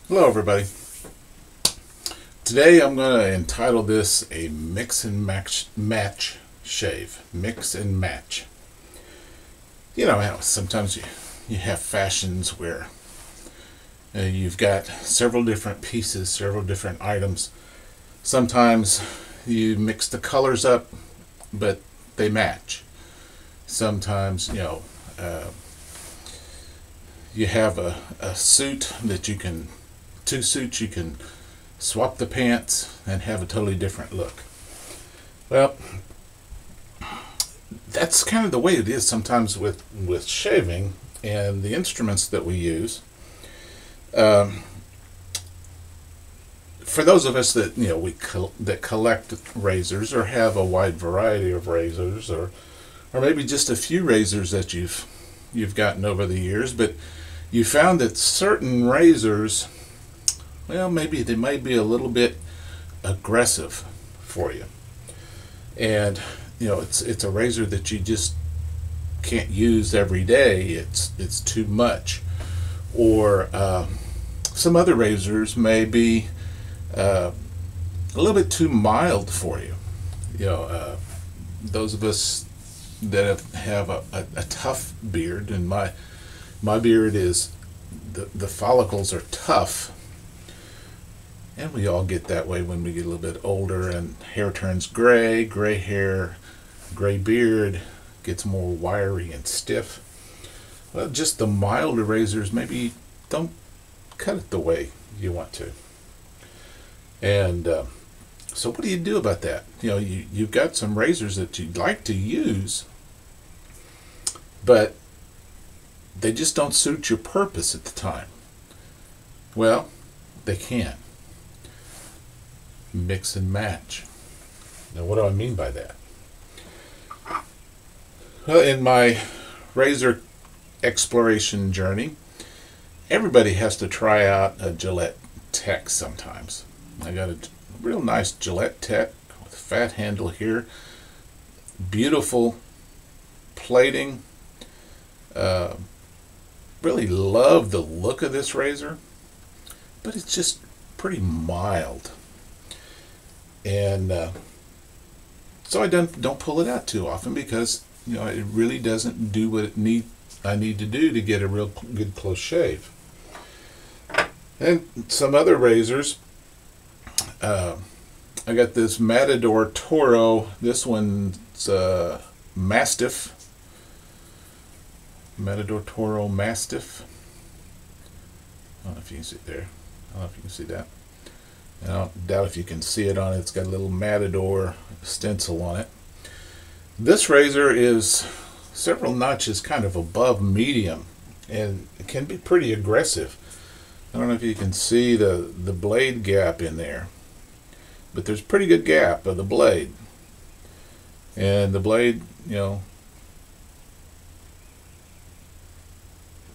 Hello everybody. Today I'm going to entitle this a mix and match shave. Mix and match. You know how sometimes you have fashions where you've got several different pieces, several different items. Sometimes you mix the colors up, but they match. Sometimes, you have a suit that you can, two suits you can swap the pants and have a totally different look. Well, that's kind of the way it is sometimes with shaving and the instruments that we use. For those of us that that collect razors or have a wide variety of razors, or maybe just a few razors that you've gotten over the years, but you found that certain razors, well, maybe they might be a little bit aggressive for you, and it's a razor that you just can't use every day. It's too much, or some other razors may be a little bit too mild for you. Those of us that have a tough beard, and my beard is, the follicles are tough, and we all get that way when we get a little bit older and hair turns gray hair, gray beard gets more wiry and stiff. Well, just the milder razors maybe don't cut it the way you want to. And so what do you do about that? You've got some razors that you'd like to use, but they just don't suit your purpose at the time. Well, they can. Mix and match. Now, what do I mean by that? Well, in my razor exploration journey, everybody has to try out a Gillette Tech sometimes. I got a real nice Gillette Tech with a fat handle here, beautiful plating. Really love the look of this razor, but it's just pretty mild, and so I don't pull it out too often, because it really doesn't do what I need to do to get a real good close shave. And some other razors, I got this Matador Toro. This one's Mastiff. Matador Toro Mastiff. I don't know if you can see it there. I don't know if you can see that. And I doubt if you can see it on it. It's got a little Matador stencil on it. This razor is several notches kind of above medium, and it can be pretty aggressive. I don't know if you can see the blade gap in there, but there's a pretty good gap of the blade. And the blade,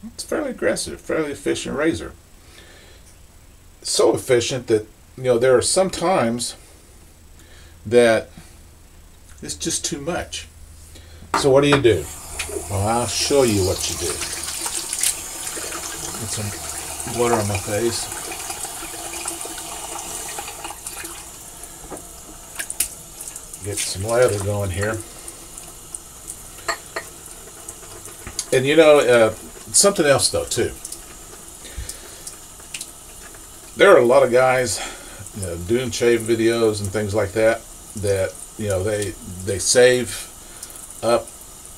it's fairly aggressive, fairly efficient razor. So efficient that, there are some times that it's just too much. So what do you do? Well, I'll show you what you do. Get some water on my face. Get some lather going here. And something else though too. There are a lot of guys doing shave videos and things like that they save up,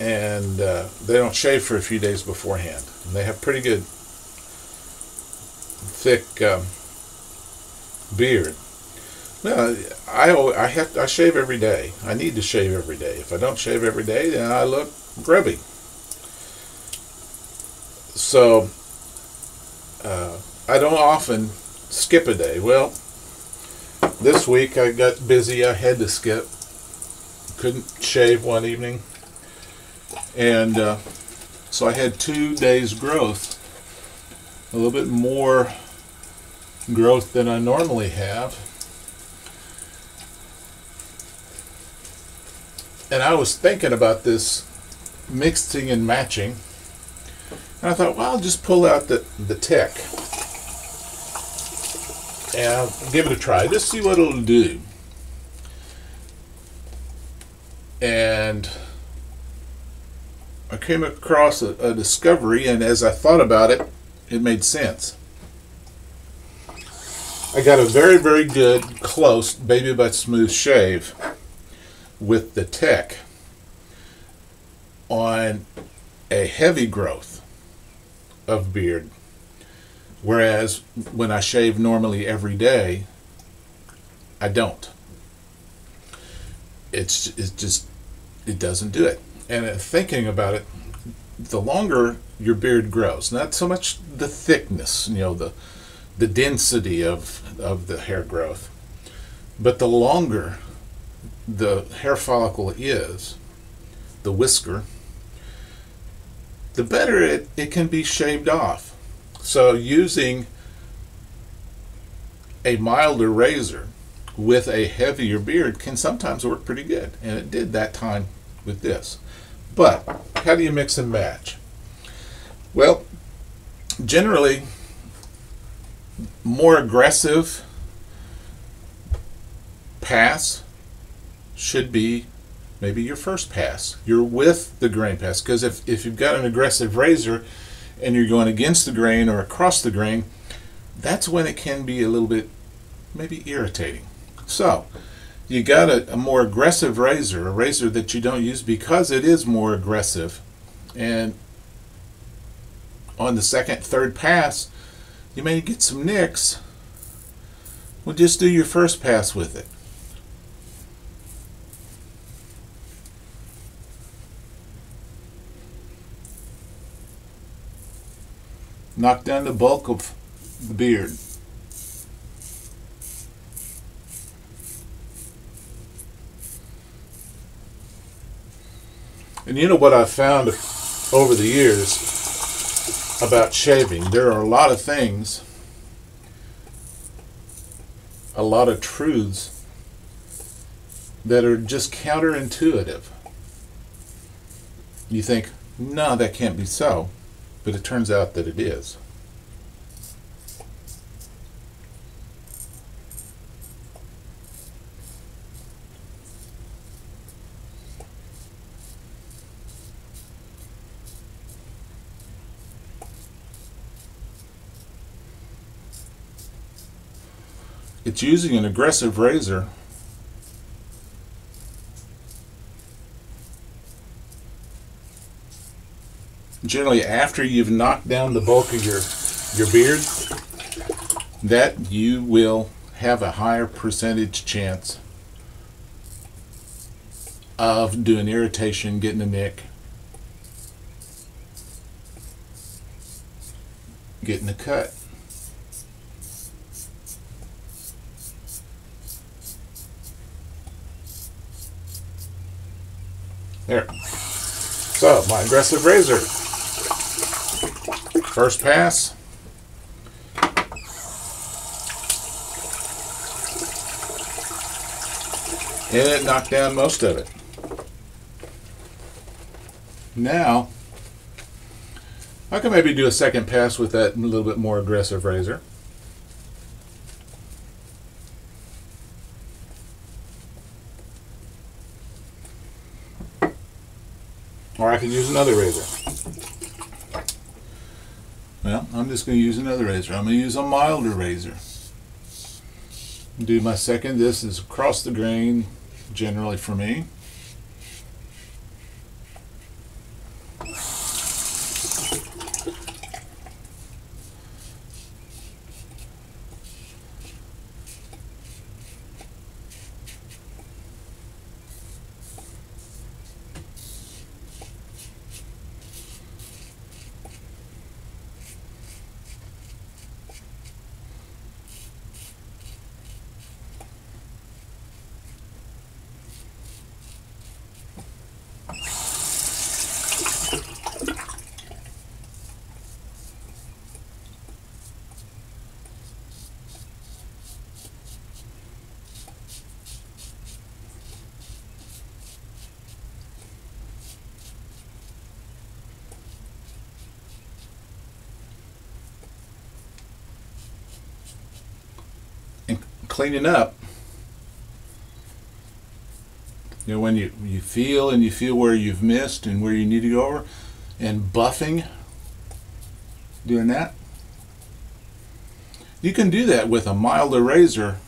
and they don't shave for a few days beforehand. And they have pretty good thick beard. Well, I shave every day. I need to shave every day. If I don't shave every day, then I look grubby. So I don't often skip a day. Well, this week I got busy. I had to skip. Couldn't shave one evening, and so I had 2 days growth, a little bit more growth than I normally have. And I was thinking about this mixing and matching, and I thought, well, I'll just pull out the Tech. And I'll give it a try. Just see what it'll do. And I came across a discovery, and as I thought about it, it made sense. I got a very, very good, close Baby Butt Smooth shave with the Tech on a heavy growth of beard. Whereas when I shave normally every day, I don't. It's just, it doesn't do it. And thinking about it, the longer your beard grows, not so much the thickness, the density of the hair growth, but the longer the hair follicle is, the whisker, the better it can be shaved off. So using a milder razor with a heavier beard can sometimes work pretty good, and it did that time with this. But how do you mix and match? Well, generally, more aggressive pass should be maybe your first pass. You're with the grain pass, because if you've got an aggressive razor and you're going against the grain or across the grain, that's when it can be a little bit maybe irritating. So you got a more aggressive razor, a razor that you don't use because it is more aggressive, and on the second, third pass you may get some nicks. Well, just do your first pass with it. Knock down the bulk of the beard. And you know what I've found over the years about shaving? There are a lot of things, a lot of truths that are just counterintuitive. You think, no, that can't be so, but it turns out that it is. It's using an aggressive razor generally after you've knocked down the bulk of your beard, that you will have a higher percentage chance of doing irritation, getting a nick, getting a cut. There. So, my aggressive razor. First pass. And it knocked down most of it. Now, I can maybe do a second pass with that little bit more aggressive razor. Or I can use another razor. Well, I'm just going to use another razor. I'm going to use a milder razor. Do my second. This is across the grain, generally for me. cleaning up, when you feel where you've missed and where you need to go over, and buffing, doing that, you can do that with a milder razor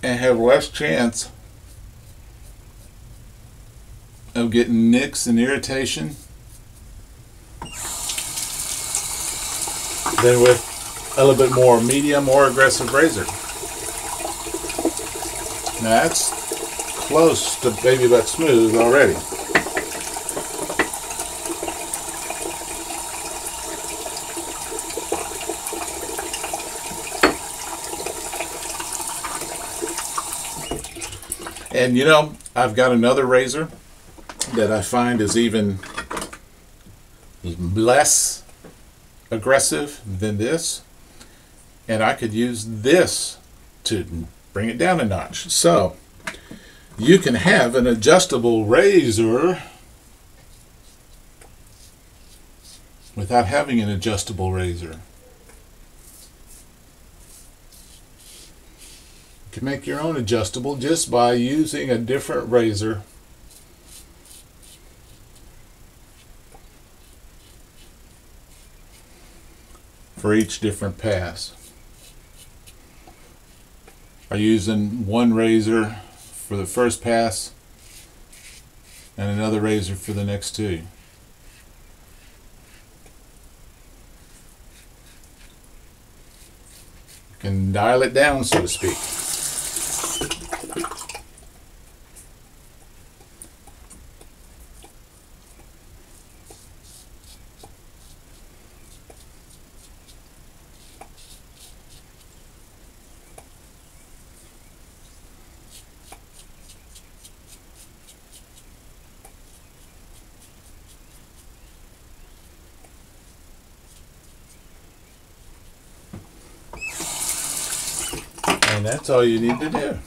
and have less chance of getting nicks and irritation than with a little bit more medium or aggressive razor. Now that's close to Baby Butt Smooth already. And I've got another razor that I find is even less aggressive than this, and I could use this to bring it down a notch. So you can have an adjustable razor without having an adjustable razor. You can make your own adjustable just by using a different razor for each different pass. Are using one razor for the first pass and another razor for the next two. You can dial it down, so to speak. And that's all you need to do.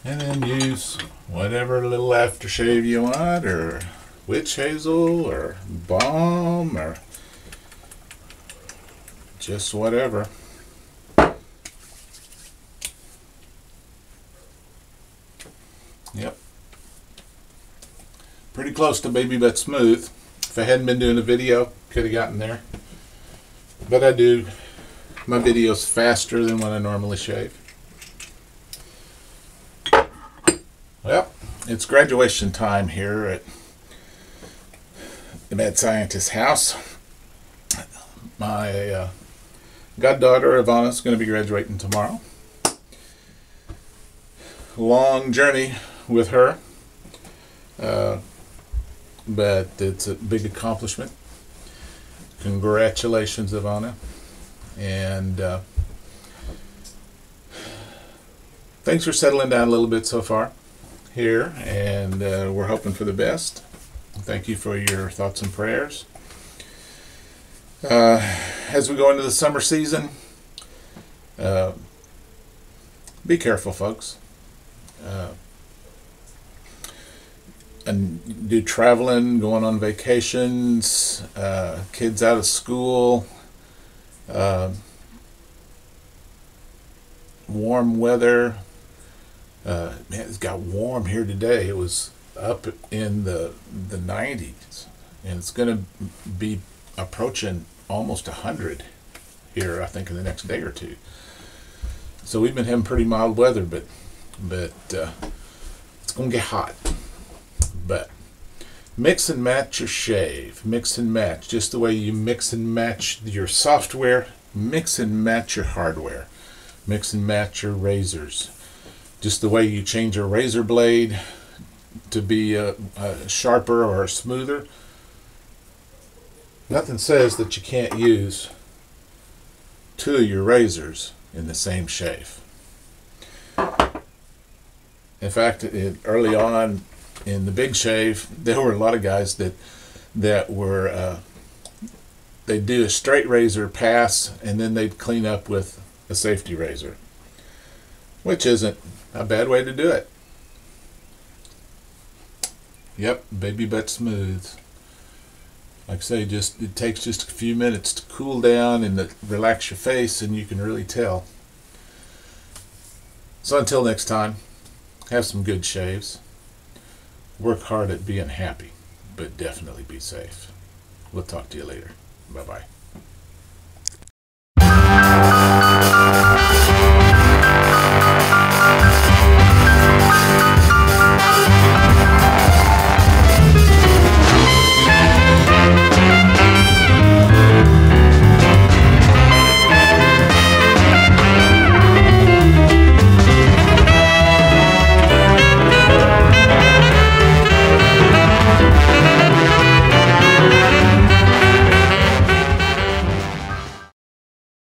And then use whatever little aftershave you want, or witch hazel, or balm, or just whatever. Yep. Pretty close to Baby Butt Smooth. If I hadn't been doing a video, could have gotten there. But I do my videos faster than when I normally shave. Well, it's graduation time here at the Mad Scientist's house. My goddaughter Ivana is going to be graduating tomorrow. Long journey with her, but it's a big accomplishment. Congratulations, Ivana. And things are settling down a little bit so far here, and we're hoping for the best. Thank you for your thoughts and prayers. As we go into the summer season, be careful, folks. And do traveling, going on vacations, kids out of school, warm weather. Man, it's got warm here today. It was up in the 90s, and it's going to be approaching almost 100 here, I think, in the next day or two. So we've been having pretty mild weather, but it's going to get hot. But mix and match your shave. Mix and match, just the way you mix and match your software. Mix and match your hardware. Mix and match your razors. Just the way you change a razor blade to be a sharper or a smoother. Nothing says that you can't use two of your razors in the same shave. In fact, early on in the Big Shave, there were a lot of guys that were they'd do a straight razor pass and then they'd clean up with a safety razor, which isn't a bad way to do it. Yep, baby butt smooth. Like I say, it takes just a few minutes to cool down and to relax your face, and you can really tell. So until next time, have some good shaves. Work hard at being happy, but definitely be safe. We'll talk to you later. Bye-bye.